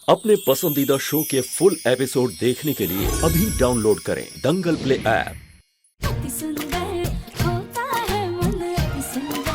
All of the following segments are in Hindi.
अपने पसंदीदा शो के फुल एपिसोड देखने के लिए अभी डाउनलोड करें दंगल प्ले ऐप। अति सुंदर होता है मन अति सुंदर।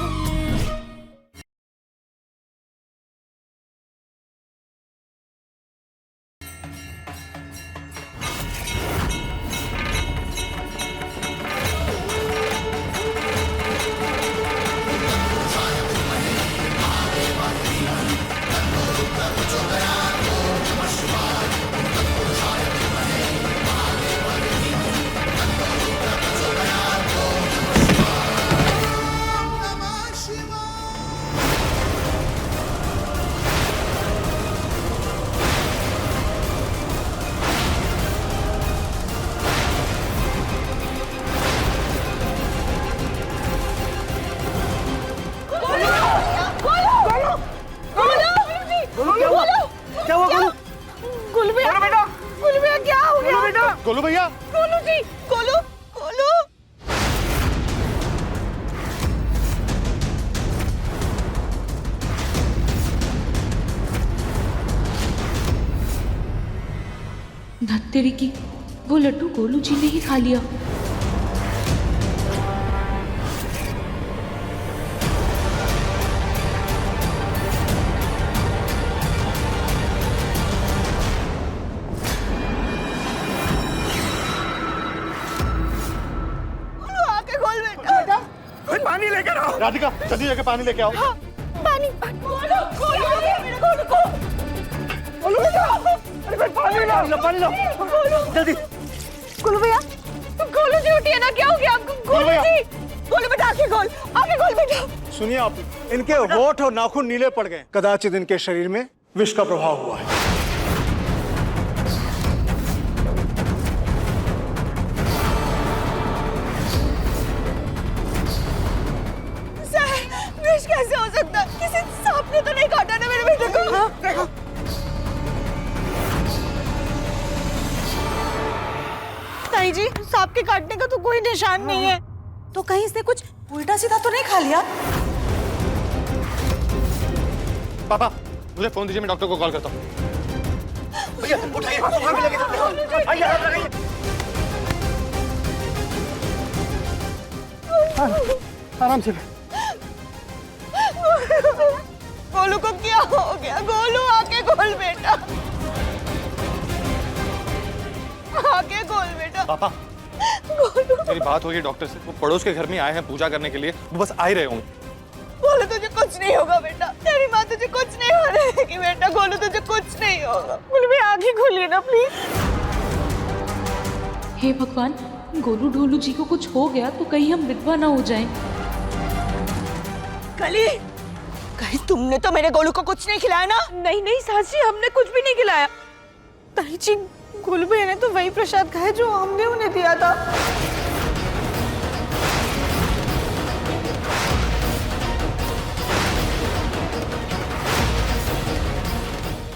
क्या हुआ गोलू भैया, गोलू भैया क्या हो गया? बेटा, गोलू भैया, गोलू जी, गोलू, गोलू। धत्तेरी की वो लड्डू गोलू जी ने ही खा लिया। गोलू आके खोल बेटा। पानी लेकर आओ। राधिका, जल्दी जाके पानी लेके आओ। हाँ, पानी, गोलू, गोलू, गोलू को। गोलू भैया, अरे पानी लो, पानी लो, जल्दी। गोलू भैया, गोलू जी उठिए ना, क्या हो गया आपको? गोलू जी, गोलू बेटा आके खोल बेटा। सुनिए आप, इनके होठ और नाखून नीले पड़ गए। कदाचित इनके शरीर में विष का प्रभाव हुआ है। सर, विष कैसे हो सकता? किसी सांप ने तो नहीं काटा ना मेरे बेटे को? देखो, नहीं जी, सांप के काटने का तो कोई निशान नहीं है। तो कहीं इसने कुछ उल्टा सीधा तो नहीं खा लिया? पापा, मुझे फोन दीजिए, मैं डॉक्टर को कॉल करता हूँ। भैया, उठाइए, पानी लेके जाओ। आइए, आप लगाइए। आराम से। गोलू को क्या हो गया? गोलू आके खोल बेटा, आके खोल बेटा। पापा, गोलू, मेरी बात हो गई डॉक्टर से। वो पड़ोस के घर में आए हैं पूजा करने के लिए, वो बस आ ही रहे होंगे। गोलू तुझे कुछ नहीं होगा बेटा, तेरी माँ तुझे कुछ नहीं होने देगी बेटा। गोलू तुझे कुछ नहीं होगा। गोलू भी आगे खोलिए ना प्लीज। हे भगवान, गोलू ढोलू जी को कुछ हो गया तो कहीं हम विधवा ना हो जाएं। कली, कहीं तुमने तो मेरे गोलू को कुछ नहीं खिलाया ना? नहीं नहीं सासी, हमने कुछ भी नहीं खिलाया। ताई जी, गोलू भैया ने तो वही प्रसाद खाया जो हमने उन्हें दिया था।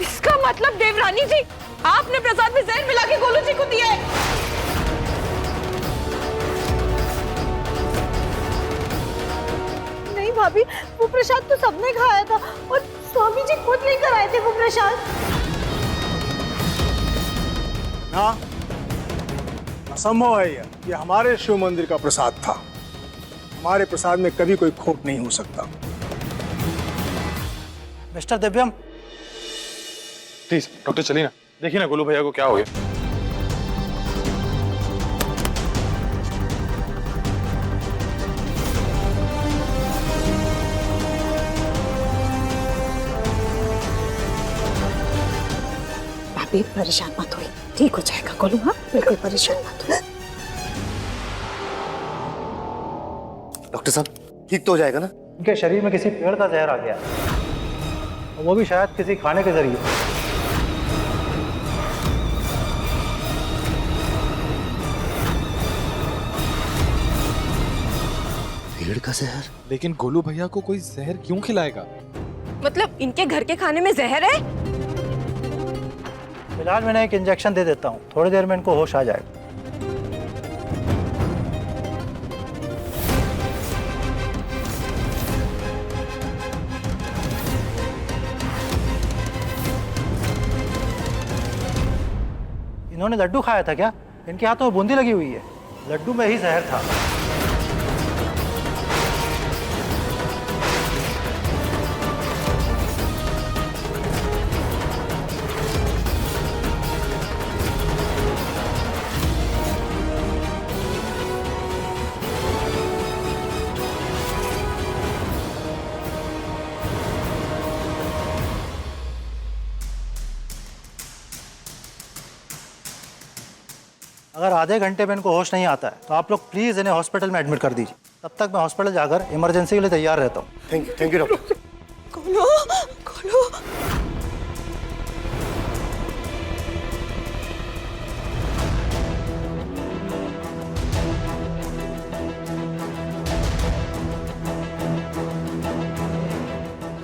इसका मतलब देवरानी जी, आपने प्रसाद में जहर मिला के गोलू जी को दिया है। नहीं भाभी, वो प्रसाद तो सबने खाया था और स्वामी जी खुद लेकर आए थे वो प्रसाद। ना, असंभव है ये हमारे शिव मंदिर का प्रसाद था। हमारे प्रसाद में कभी कोई खोट नहीं हो सकता। मिस्टर दिव्यम, प्लीज डॉक्टर चलिए ना, देखिए ना गोलू भैया को क्या हो गया। भाभी परेशान मत होइए, ठीक हो जाएगा गोलू। हाँ, बिल्कुल परेशान मत हो। डॉक्टर साहब, ठीक तो हो जाएगा ना? उनके शरीर में किसी पेड़ का जहर आ गया, और वो भी शायद किसी खाने के जरिए। पेड़ का जहर? लेकिन गोलू भैया को कोई जहर क्यों खिलाएगा? मतलब इनके घर के खाने में जहर है? फिलहाल मैंने एक इंजेक्शन दे देता हूँ, थोड़ी देर में इनको होश आ जाएगा। इन्होंने लड्डू खाया था क्या? इनके हाथों में बूंदी लगी हुई है। लड्डू में ही जहर था। अगर आधे घंटे में इनको होश नहीं आता है तो आप लोग प्लीज़ इन्हें हॉस्पिटल में एडमिट कर दीजिए। तब तक मैं हॉस्पिटल जाकर इमरजेंसी के लिए तैयार रहता हूँ। Thank you doctor. Golu, Golu.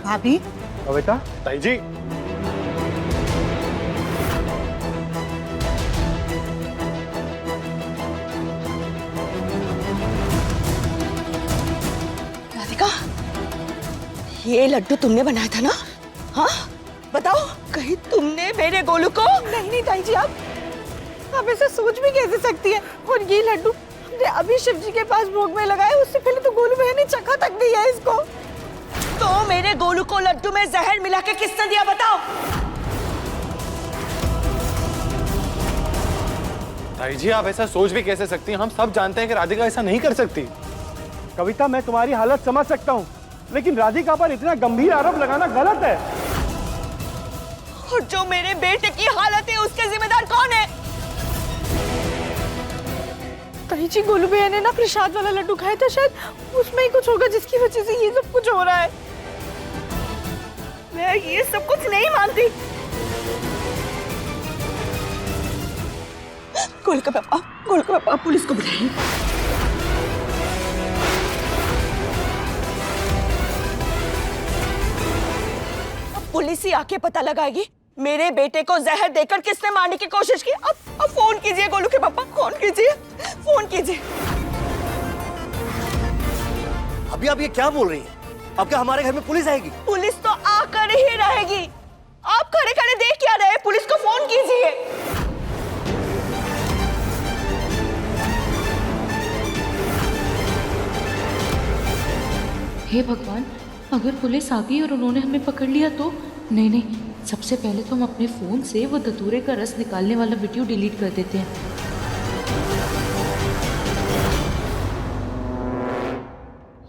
भाभी, कविता, ताई जी, राधिका, ये लड्डू तुमने बनाया था ना? हाँ, बताओ, कहीं तुमने मेरे गोलू को? नहीं नहीं ताई जी, आप ऐसा सोच भी कैसे सकती है? और ये लड्डू हमने अभी शिव जी के पास भोग में लगाए, उससे पहले तो गोलू बहन ने चखा तक नहीं है इसको। तो मेरे गोलू को लड्डू में जहर मिला के किसने दिया, बताओ? ताई जी आप ऐसा सोच भी कैसे सकती हैं? हम सब जानते हैं कि राधिका ऐसा नहीं कर सकती। कविता, मैं तुम्हारी हालत समझ सकता हूँ, लेकिन राधिका पर इतना गंभीर आरोप लगाना गलत है। और जो मेरे बेटे की हालत है उसके जिम्मेदार कौन है? ताई जी, गोलू भैया ने ना प्रसाद वाला लड्डू खाया था, शायद उसमें ही कुछ होगा जिसकी वजह से ये सब कुछ हो रहा है। मैं ये सब कुछ नहीं मानती। गोलू का पापा पुलिस को बुलाइए। अब पुलिस ही आके पता लगाएगी मेरे बेटे को जहर देकर किसने मारने की कोशिश की। अब फोन कीजिए गोलू के पापा, फोन कीजिए, फोन कीजिए। अभी आप ये क्या बोल रही हैं? अब क्या हमारे घर में पुलिस आएगी? पुलिस तो आकर ही रहेगी। आप खड़े खड़े देख क्या रहे? पुलिस को फोन कीजिए। हे भगवान, अगर पुलिस आ गई और उन्होंने हमें पकड़ लिया तो? नहीं नहीं, सबसे पहले तो हम अपने फ़ोन से वो धतूरे का रस निकालने वाला वीडियो डिलीट कर देते हैं।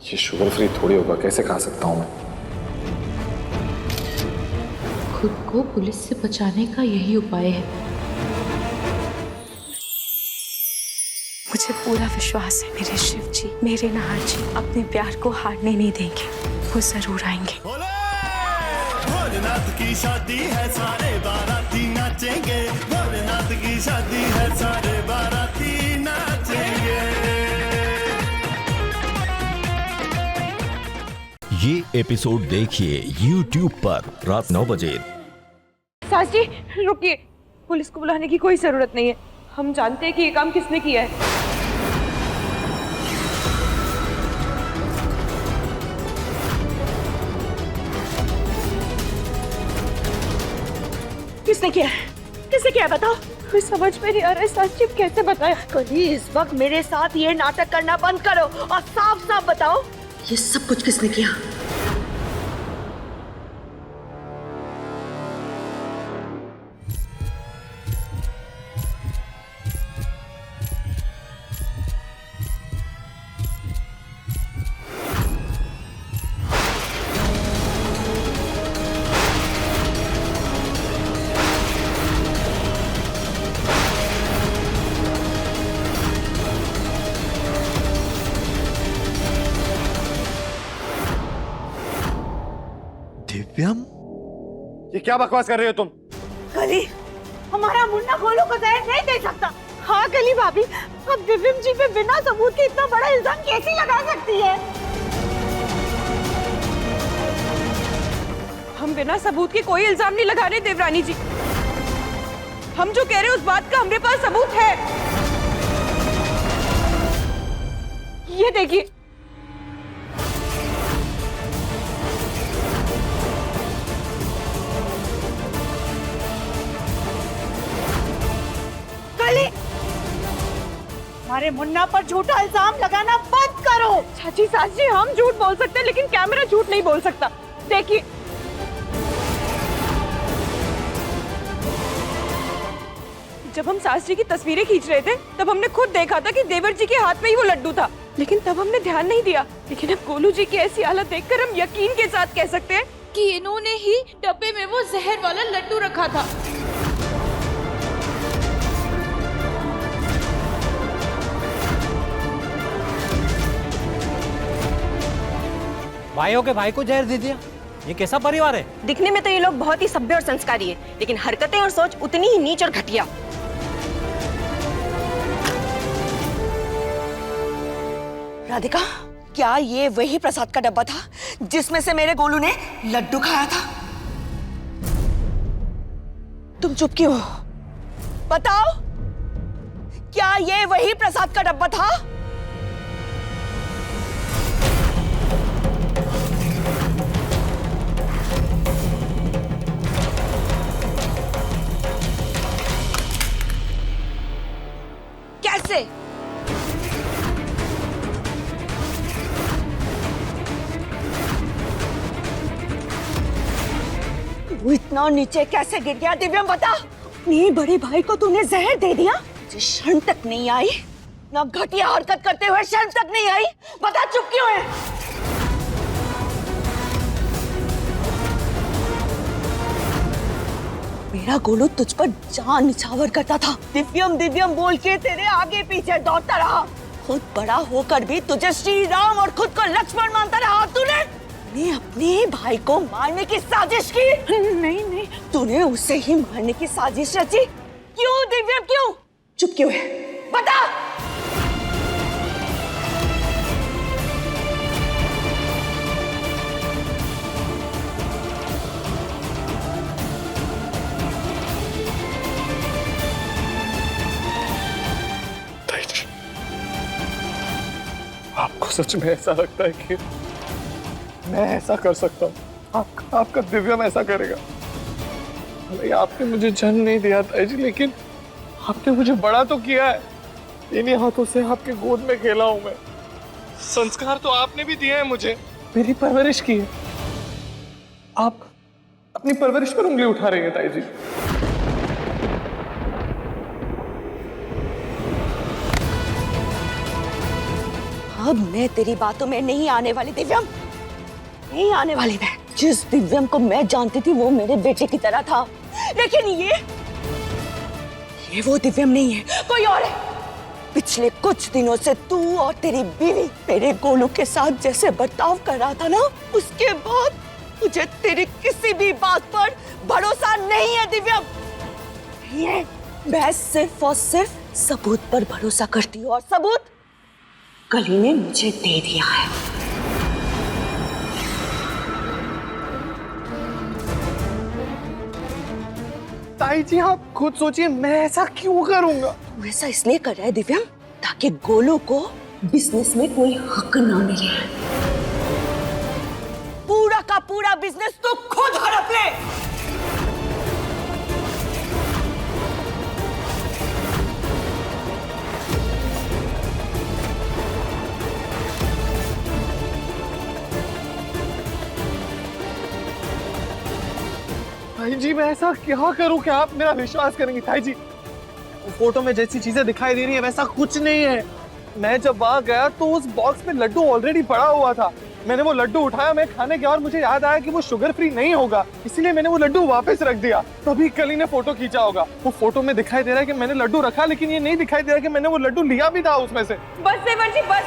ये शुगर फ्री थोड़ी होगा, कैसे खा सकता हूँ मैं? खुद को पुलिस से बचाने का यही उपाय है। मुझे पूरा विश्वास है मेरे शिव जी, मेरे नाहर जी अपने प्यार को हारने नहीं देंगे। वो जरूर आएंगे। भोलेनाथ की शादी है, सारे बाराती नाचेंगे। भोलेनाथ की शादी है, सारे बाराती नाचेंगे। ये एपिसोड देखिए YouTube पर रात 9 बजे। सास जी रुकिए, पुलिस को बुलाने की कोई जरूरत नहीं है। हम जानते हैं कि ये काम किसने किया है। किसने किया है? किसने किया है बताओ? कोई समझ में नहीं आ रहा है सास जी, कैसे बताया? कभी इस वक्त मेरे साथ ये नाटक करना बंद करो और साफ साफ बताओ ये सब कुछ किसने किया? दिव्यम, ये क्या बकवास कर रही हो तुम? कली, हमारा मुन्ना गोलू को जहर नहीं दे सकता। हाँ कली भाभी, अब दिव्यम जी पे बिना सबूत के इतना बड़ा इल्जाम कैसे लगा सकती है? हम बिना सबूत के कोई इल्जाम नहीं लगा रहे देवरानी जी। हम जो कह रहे हैं उस बात का हमारे पास सबूत है। ये देखिए, हमारे मुन्ना पर झूठा इल्जाम लगाना बंद करो। चाची सास जी, हम झूठ बोल सकते हैं लेकिन कैमरा झूठ नहीं बोल सकता। देखिए, जब हम सास जी की तस्वीरें खींच रहे थे तब हमने खुद देखा था कि देवर जी के हाथ में ही वो लड्डू था, लेकिन तब हमने ध्यान नहीं दिया। लेकिन अब गोलू जी की ऐसी हालत देखकर हम यकीन के साथ कह सकते हैं कि इन्होंने ही डब्बे में वो जहर वाला लड्डू रखा था। भाइयों के भाई को जहर दे दिया, ये कैसा परिवार है? दिखने में तो ये लोग बहुत ही सभ्य और संस्कारी है, लेकिन हरकतें और सोच उतनी ही नीच और घटिया। राधिका, क्या ये वही प्रसाद का डब्बा था जिसमें से मेरे गोलू ने लड्डू खाया था? तुम चुप क्यों हो? बताओ, क्या ये वही प्रसाद का डब्बा था? कैसे? तू इतना नीचे कैसे गिर गया दिव्यम, बता। अपने बड़े भाई को तूने जहर दे दिया, तुझे शर्म तक नहीं आई? ना घटिया हरकत करते हुए शर्म तक नहीं आई? बता, चुप क्यों है? मेरा गोलू तुझ पर जान निछावर करता था, दिव्यम दिव्यम बोल के तेरे आगे पीछे दौड़ता रहा। खुद बड़ा होकर भी तुझे श्री राम और खुद को लक्ष्मण मानता रहा। तूने अपने भाई को मारने की साजिश की। नहीं नहीं, तूने उसे ही मारने की साजिश रची। क्यों दिव्यम, क्यों? चुप क्यों है? बता। आपको सच में ऐसा लगता है कि मैं ऐसा कर सकता हूँ? आपका दिव्यम ऐसा करेगा? भले आपने मुझे जन्म नहीं दिया ताई जी, लेकिन आपने मुझे बड़ा तो किया है। इन्हीं हाथों से आपके गोद में खेला हूं मैं। संस्कार तो आपने भी दिए हैं मुझे, मेरी परवरिश की है। आप अपनी परवरिश पर उंगली उठा रही हैं ताई जी। अब मैं तेरी बातों में नहीं आने वाली दिव्यम, नहीं आने वाली मैं। जिस दिव्यम को मैं जानती थी वो मेरे बेटे की तरह था, लेकिन ये वो दिव्यम नहीं है, कोई और है। पिछले कुछ दिनों से तू और तेरी बीवी मेरे गोलू के साथ जैसे बर्ताव कर रहा था ना, उसके बाद मुझे तेरी किसी भी बात पर भरोसा नहीं है दिव्यम। ये मैं सिर्फ और सिर्फ सबूत पर भरोसा करती हूँ, और सबूत कली ने मुझे दे दिया है। ताई जी, आप खुद सोचिए, मैं ऐसा क्यों करूंगा? तू ऐसा इसलिए कर रहा है दिव्यम ताकि गोलू को बिजनेस में कोई हक ना मिले। पूरा का पूरा बिजनेस तो खुद हड़प ले। ताई जी, मैं ऐसा क्या करूं कि आप मेरा विश्वास करेंगी? ताई जी, फोटो में जैसी चीजें दिखाई दे रही है वैसा कुछ नहीं है। मैं जब वहां गया तो उस बॉक्स में लड्डू ऑलरेडी पड़ा हुआ था। मैंने वो लड्डू उठाया, मैं खाने गया और मुझे याद आया कि वो शुगर फ्री नहीं होगा, इसीलिए मैंने वो लड्डू वापस रख दिया। तभी कली ने फोटो खींचा होगा। वो फोटो में दिखाई दे रहा है कि मैंने लड्डू रखा, लेकिन ये नहीं दिखाई दे रहा कि मैंने वो लड्डू लिया भी था उसमें से। बस देवर जी, बस।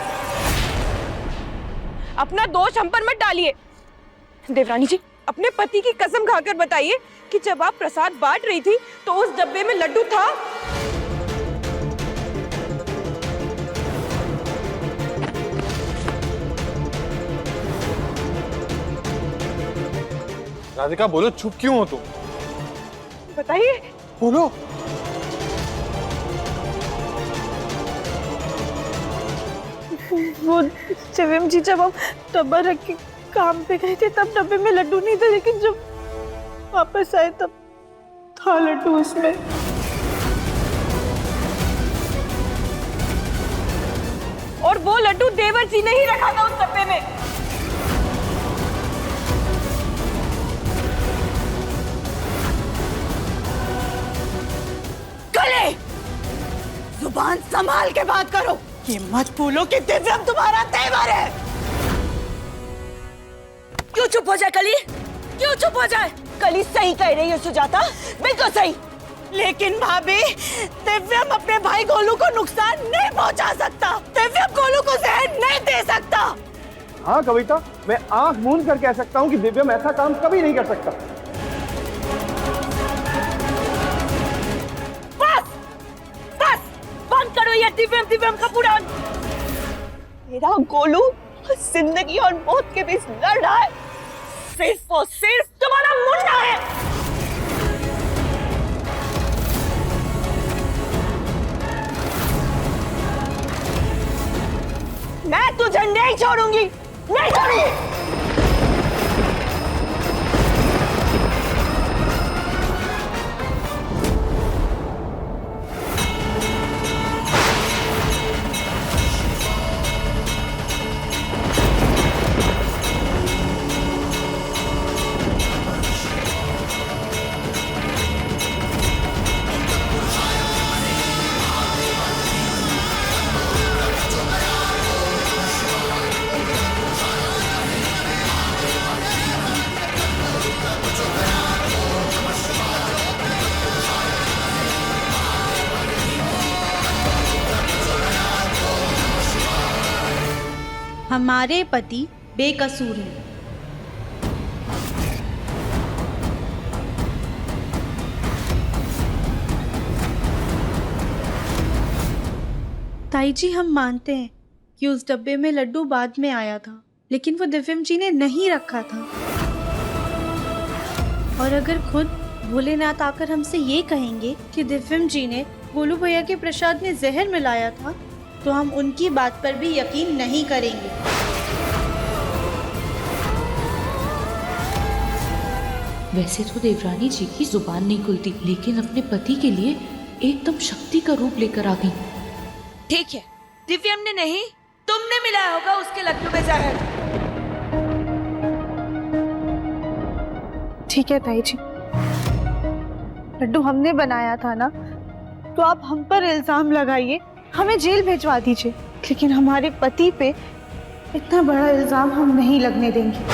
अपना दोष हम पर मत डालिए। देवरानी जी, अपने पति की कसम खाकर बताइए कि जब आप प्रसाद बांट रही थी तो उस डब्बे में लड्डू था? राधिका, बोलो, चुप क्यों हो तुम? बताइए। बोलो। वो शिवम जी, जब हम डब्बा रख के काम पे गए थे तब डब्बे में लड्डू नहीं थे, लेकिन जब वापस आए तब था लड्डू उसमें। और वो लड्डू देवर जी ने ही रखा था उस डब्बे में। कले, जुबान संभाल के बात करो। ये मत भूलो कि दिव्यम तुम्हारा तेवर है। क्यों चुप हो जाए कली? क्यों चुप हो जाए? कली सही कह रही है सुजाता, बिल्कुल सही। लेकिन भाभी, दिव्यम अपने भाई गोलू को नुकसान नहीं पहुंचा सकता। दिव्यम गोलू को जहर नहीं दे सकता। हाँ कविता, मैं आंख मूंद कर कह सकता हूँ कि दिव्यम ऐसा काम कभी नहीं कर सकता। बस बस बंद करो ये दिव्यम का पुराण। मेरा गोलू जिंदगी और मौत के बीच लड़ रहा है, सिर्फ और सिर्फ तुम्हारा मुन्ना है। मैं तुझे नहीं छोड़ूंगी, नहीं छोड़ूंगी। हमारे पति बेकसूर हैं। ताई जी, हम मानते हैं कि उस डब्बे में लड्डू बाद में आया था, लेकिन वो दिव्यम जी ने नहीं रखा था। और अगर खुद भोलेनाथ आकर हमसे ये कहेंगे कि दिव्यम जी ने गोलू भैया के प्रसाद में जहर मिलाया था, तो हम उनकी बात पर भी यकीन नहीं करेंगे। वैसे तो देवरानी जी की जुबान नहीं खुलती, लेकिन अपने पति के लिए एकदम शक्ति का रूप लेकर आ गई। ठीक है, दिव्यम ने नहीं, तुमने मिलाया होगा उसके लड्डू में जहर। ठीक है ताई जी, लड्डू हमने बनाया था ना, तो आप हम पर इल्जाम लगाइए, हमें जेल भिजवा दीजिए, लेकिन हमारे पति पे इतना बड़ा इल्जाम हम नहीं लगने देंगे।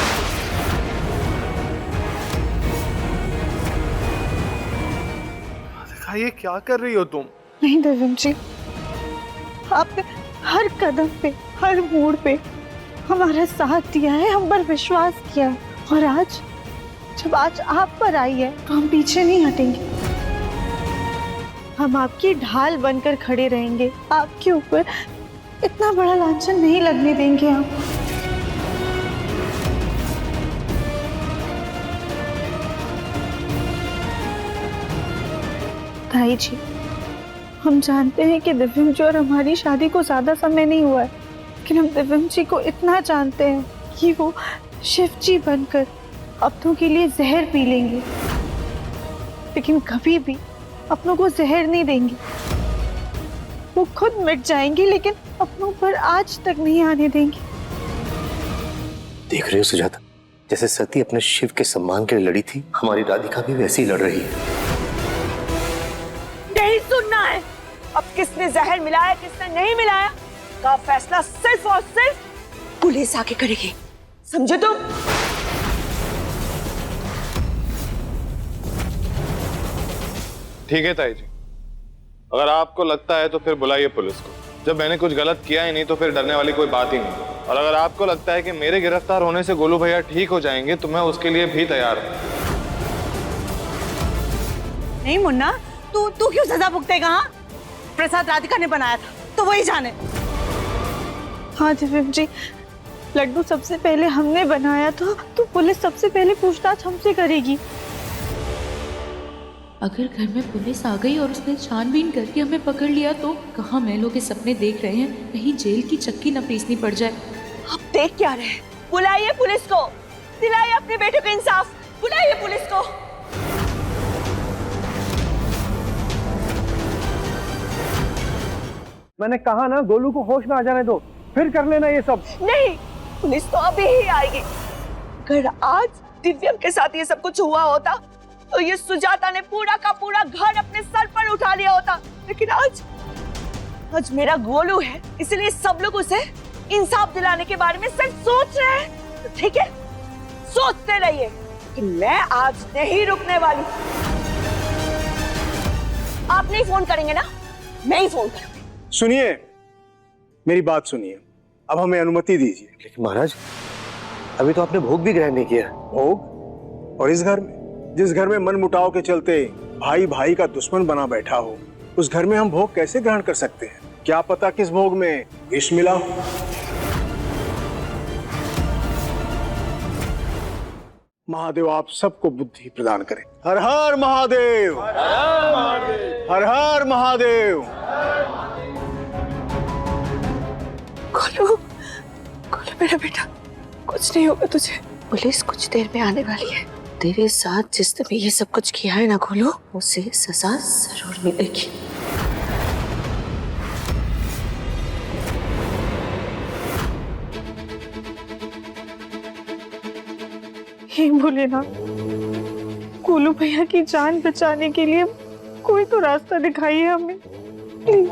ये क्या कर रही हो तुम? नहीं दिव्यम जी, आपने हर कदम पे, हर मोड़ पे हमारा साथ दिया है, हम पर विश्वास किया है, और आज जब आप पर आई है तो हम पीछे नहीं हटेंगे। हम आपकी ढाल बनकर खड़े रहेंगे, आपके ऊपर इतना बड़ा लांछन नहीं लगने देंगे हम। ताई जी, हम जानते हैं कि दिव्यम जी और हमारी शादी को ज्यादा समय नहीं हुआ है, लेकिन हम दिव्यम जी को इतना जानते हैं कि वो शिव जी बनकर अपनों के लिए जहर पी लेंगे, लेकिन कभी भी अपनों को जहर नहीं देंगे। वो खुद मिट जाएंगे, लेकिन अपनों पर आज तक नहीं आने देंगे। देख रहे हो सुजाता, जैसे सती अपने शिव के सम्मान के लिए लड़ी थी, हमारी राधिका भी वैसी ही लड़ रही है। नहीं सुनना है अब किसने जहर मिलाया, किसने नहीं मिलाया का फैसला सिर्फ और सिर्फ पुलिस आके करेगी, समझे तुम? ठीक है ताई जी, अगर आपको लगता है तो फिर बुलाइए पुलिस को। जब मैंने कुछ गलत किया ही नहीं तो फिर डरने वाली कोई बात ही नहीं। और अगर आपको लगता है कि मेरे गिरफ्तार होने से गोलू भैया ठीक हो जाएंगे तो मैं उसके लिए भी तैयार हूँ। नहीं मुन्ना, तू क्यों सजा भुगतेगा? हाँ, प्रसाद राधिका ने बनाया था तो वही जाने। हाँ दिव्यम जी, लड्डू सबसे पहले हमने बनाया था, तो पुलिस सबसे पहले पूछताछ हमसे करेगी। अगर घर में पुलिस आ गई और उसने छानबीन करके हमें पकड़ लिया तो कहाँ महलों के सपने देख रहे हैं, कहीं जेल की चक्की न पीसनी पड़ जाए। आप देख क्या रहे हैं? बुलाइए पुलिस को, दिलाइए अपने बेटे को इंसाफ, बुलाइए पुलिस को। मैंने कहा ना, गोलू को होश में आ जाने दो। फिर कर लेना ये सब। नहीं, पुलिस तो अभी ही आएगी। अगर आज दिव्यम के साथ ये सब कुछ हुआ होता तो ये सुजाता ने पूरा का पूरा घर अपने सर पर उठा लिया होता। लेकिन आज मेरा गोलू है, इसलिए सब लोग उसे इंसाफ दिलाने के बारे में सिर्फ सोच रहे हैं। तो ठीक है, सोचते रहिए कि मैं आज नहीं रुकने वाली। आप नहीं फोन करेंगे ना, मैं ही फोन करूंगी। सुनिए, मेरी बात सुनिए, अब हमें अनुमति दीजिए। लेकिन महाराज, अभी तो आपने भोग भी ग्रहण नहीं किया। भोग? और इस घर में, जिस घर में मनमुटाव के चलते भाई भाई का दुश्मन बना बैठा हो, उस घर में हम भोग कैसे ग्रहण कर सकते हैं? क्या पता किस भोग में विष मिला हो। महादेव आप सबको बुद्धि प्रदान करें। हर हर महादेव, हर हर महादेव। गोलू, गोलू मेरा बेटा, कुछ नहीं होगा तुझे। पुलिस कुछ देर में आने वाली है। तेरे साथ जिसने भी ये सब कुछ किया है ना गोलू, उसे सजा जरूर मिलेगी। हे भोलेनाथ, गोलू भैया की जान बचाने के लिए कोई तो रास्ता दिखाइए हमें, प्लीज।